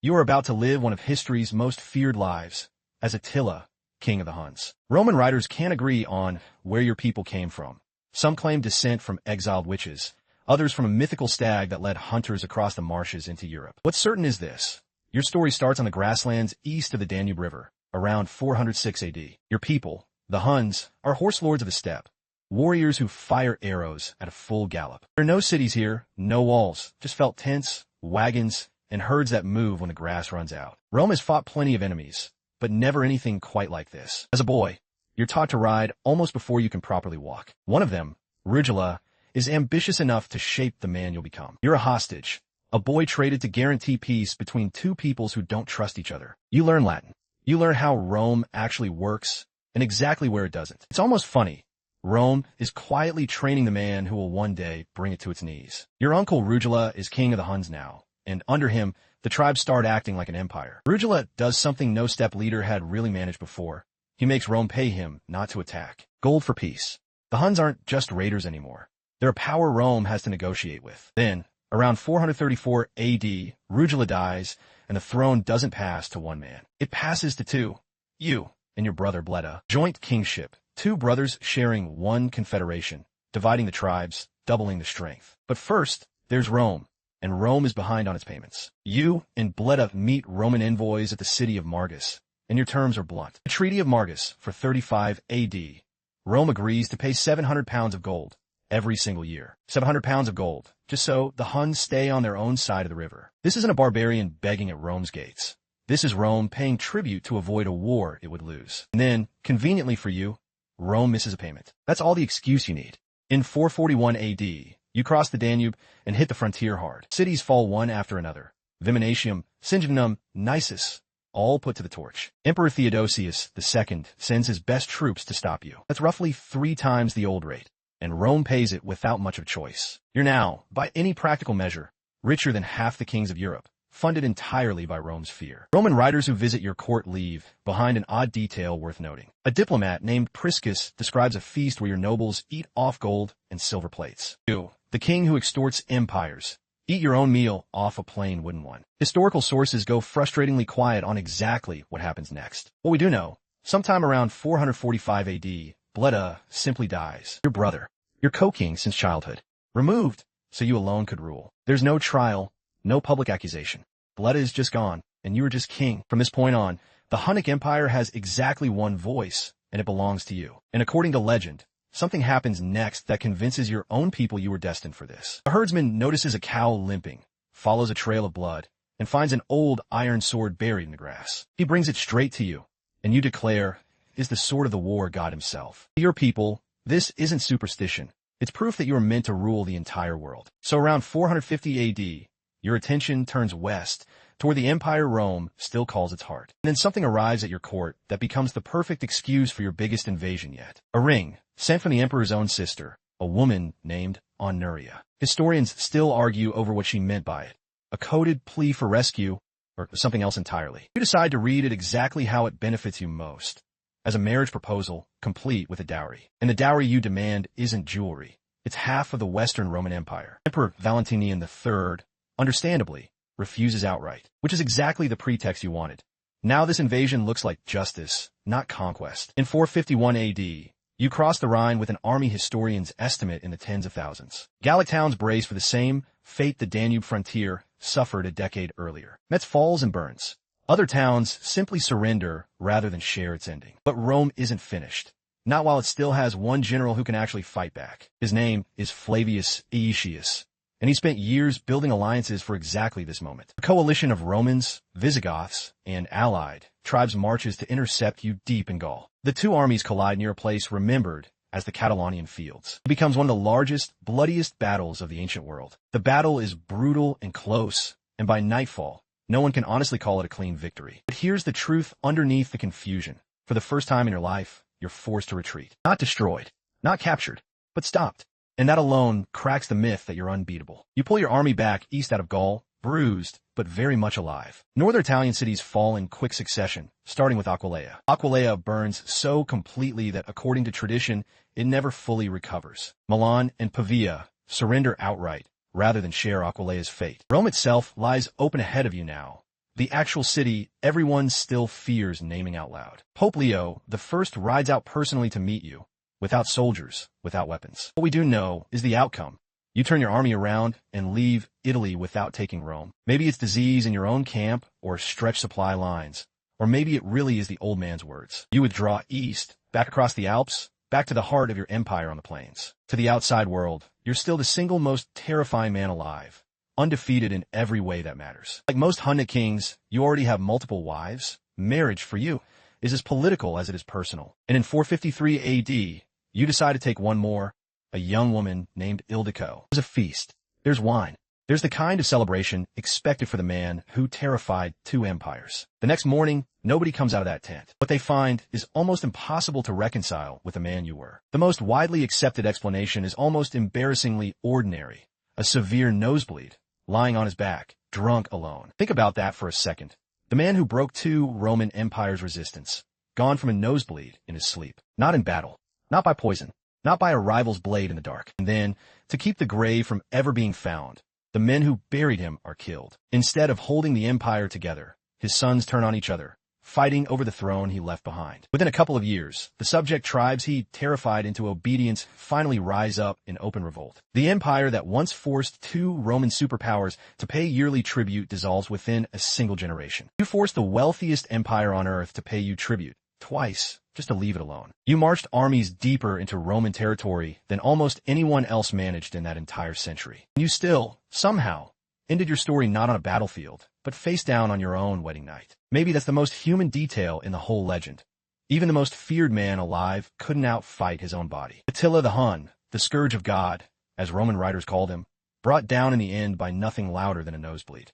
You are about to live one of history's most feared lives, as Attila, king of the Huns. Roman writers can't agree on where your people came from. Some claim descent from exiled witches, others from a mythical stag that led hunters across the marshes into Europe. What's certain is this: your story starts on the grasslands east of the Danube River, around 406 AD. Your people, the Huns, are horse lords of the steppe, warriors who fire arrows at a full gallop. There are no cities here, no walls, just felt tents, wagons, and herds that move when the grass runs out. Rome has fought plenty of enemies, but never anything quite like this. As a boy, you're taught to ride almost before you can properly walk. One of them, Rugula, is ambitious enough to shape the man you'll become. You're a hostage, a boy traded to guarantee peace between two peoples who don't trust each other. You learn Latin. You learn how Rome actually works and exactly where it doesn't. It's almost funny. Rome is quietly training the man who will one day bring it to its knees. Your uncle Rugula is king of the Huns now, and under him, the tribes start acting like an empire. Rugula does something no steppe leader had really managed before. He makes Rome pay him not to attack. Gold for peace. The Huns aren't just raiders anymore. They're a power Rome has to negotiate with. Then, around 434 AD, Rugula dies, and the throne doesn't pass to one man. It passes to two. You and your brother Bleda. Joint kingship. Two brothers sharing one confederation, dividing the tribes, doubling the strength. But first, there's Rome, and Rome is behind on its payments. You and Bleda meet Roman envoys at the city of Margus, and your terms are blunt. The Treaty of Margus for 35 AD. Rome agrees to pay 700 pounds of gold every single year. 700 pounds of gold, just so the Huns stay on their own side of the river. This isn't a barbarian begging at Rome's gates. This is Rome paying tribute to avoid a war it would lose. And then, conveniently for you, Rome misses a payment. That's all the excuse you need. In 441 AD, you cross the Danube and hit the frontier hard. Cities fall one after another. Viminatium, Singidunum, Nisus, all put to the torch. Emperor Theodosius II sends his best troops to stop you. That's roughly 3 times the old rate, and Rome pays it without much of a choice. You're now, by any practical measure, richer than half the kings of Europe, funded entirely by Rome's fear. Roman writers who visit your court leave behind an odd detail worth noting. A diplomat named Priscus describes a feast where your nobles eat off gold and silver plates. You, the king who extorts empires, eat your own meal off a plain wooden one. Historical sources go frustratingly quiet on exactly what happens next. What we do know, sometime around 445 AD, Bleda simply dies. Your brother, your co-king since childhood, removed so you alone could rule. There's no trial, no public accusation. Bleda is just gone, and you are just king. From this point on, the Hunnic Empire has exactly one voice, and it belongs to you. And according to legend, something happens next that convinces your own people you were destined for this. A herdsman notices a cow limping, follows a trail of blood, and finds an old iron sword buried in the grass. He brings it straight to you, and you declare, "Is the sword of the war God himself." To your people, this isn't superstition. It's proof that you are meant to rule the entire world. So around 450 AD, your attention turns west, toward the empire Rome still calls its heart. And then something arrives at your court that becomes the perfect excuse for your biggest invasion yet. A ring, sent from the emperor's own sister, a woman named Honoria. Historians still argue over what she meant by it. A coded plea for rescue, or something else entirely. You decide to read it exactly how it benefits you most. As a marriage proposal, complete with a dowry. And the dowry you demand isn't jewelry. It's half of the Western Roman Empire. Emperor Valentinian III, understandably, refuses outright, which is exactly the pretext you wanted. Now this invasion looks like justice, not conquest. In 451 AD, you cross the Rhine with an army historians estimate in the tens of thousands. Gallic towns brace for the same fate the Danube frontier suffered a decade earlier. Metz falls and burns. Other towns simply surrender rather than share its ending. But Rome isn't finished. Not while it still has one general who can actually fight back. His name is Flavius Aetius, and he spent years building alliances for exactly this moment. A coalition of Romans, Visigoths, and allied tribes marches to intercept you deep in Gaul. The two armies collide near a place remembered as the Catalaunian Fields. It becomes one of the largest, bloodiest battles of the ancient world. The battle is brutal and close, and by nightfall, no one can honestly call it a clean victory. But here's the truth underneath the confusion. For the first time in your life, you're forced to retreat. Not destroyed, not captured, but stopped. And that alone cracks the myth that you're unbeatable. You pull your army back east out of Gaul, bruised, but very much alive. Northern Italian cities fall in quick succession, starting with Aquileia. Aquileia burns so completely that, according to tradition, it never fully recovers. Milan and Pavia surrender outright, rather than share Aquileia's fate. Rome itself lies open ahead of you now, The actual city, everyone still fears naming out loud. Pope Leo the First rides out personally to meet you, without soldiers, without weapons. What we do know is the outcome. You turn your army around and leave Italy without taking Rome. Maybe it's disease in your own camp or stretched supply lines. Or maybe it really is the old man's words. You withdraw east, back across the Alps, back to the heart of your empire on the plains. To the outside world, you're still the single most terrifying man alive, undefeated in every way that matters. Like most Hunnic kings, you already have multiple wives. Marriage, for you, is as political as it is personal. And in 453 AD, you decide to take one more, a young woman named Ildiko. There's a feast. There's wine. There's the kind of celebration expected for the man who terrified two empires. The next morning, nobody comes out of that tent. What they find is almost impossible to reconcile with the man you were. The most widely accepted explanation is almost embarrassingly ordinary. A severe nosebleed, lying on his back, drunk alone. Think about that for a second. The man who broke two Roman Empire's resistance, gone from a nosebleed in his sleep. Not in battle, not by poison, not by a rival's blade in the dark. And then, to keep the grave from ever being found, the men who buried him are killed. Instead of holding the empire together, his sons turn on each other, fighting over the throne he left behind. Within a couple of years, the subject tribes he terrified into obedience finally rise up in open revolt. The empire that once forced two Roman superpowers to pay yearly tribute dissolves within a single generation. You force the wealthiest empire on earth to pay you tribute, twice, just to leave it alone. You marched armies deeper into Roman territory than almost anyone else managed in that entire century. And you still, somehow, ended your story not on a battlefield, but face down on your own wedding night. Maybe that's the most human detail in the whole legend. Even the most feared man alive couldn't outfight his own body. Attila the Hun, the scourge of God, as Roman writers called him, brought down in the end by nothing louder than a nosebleed.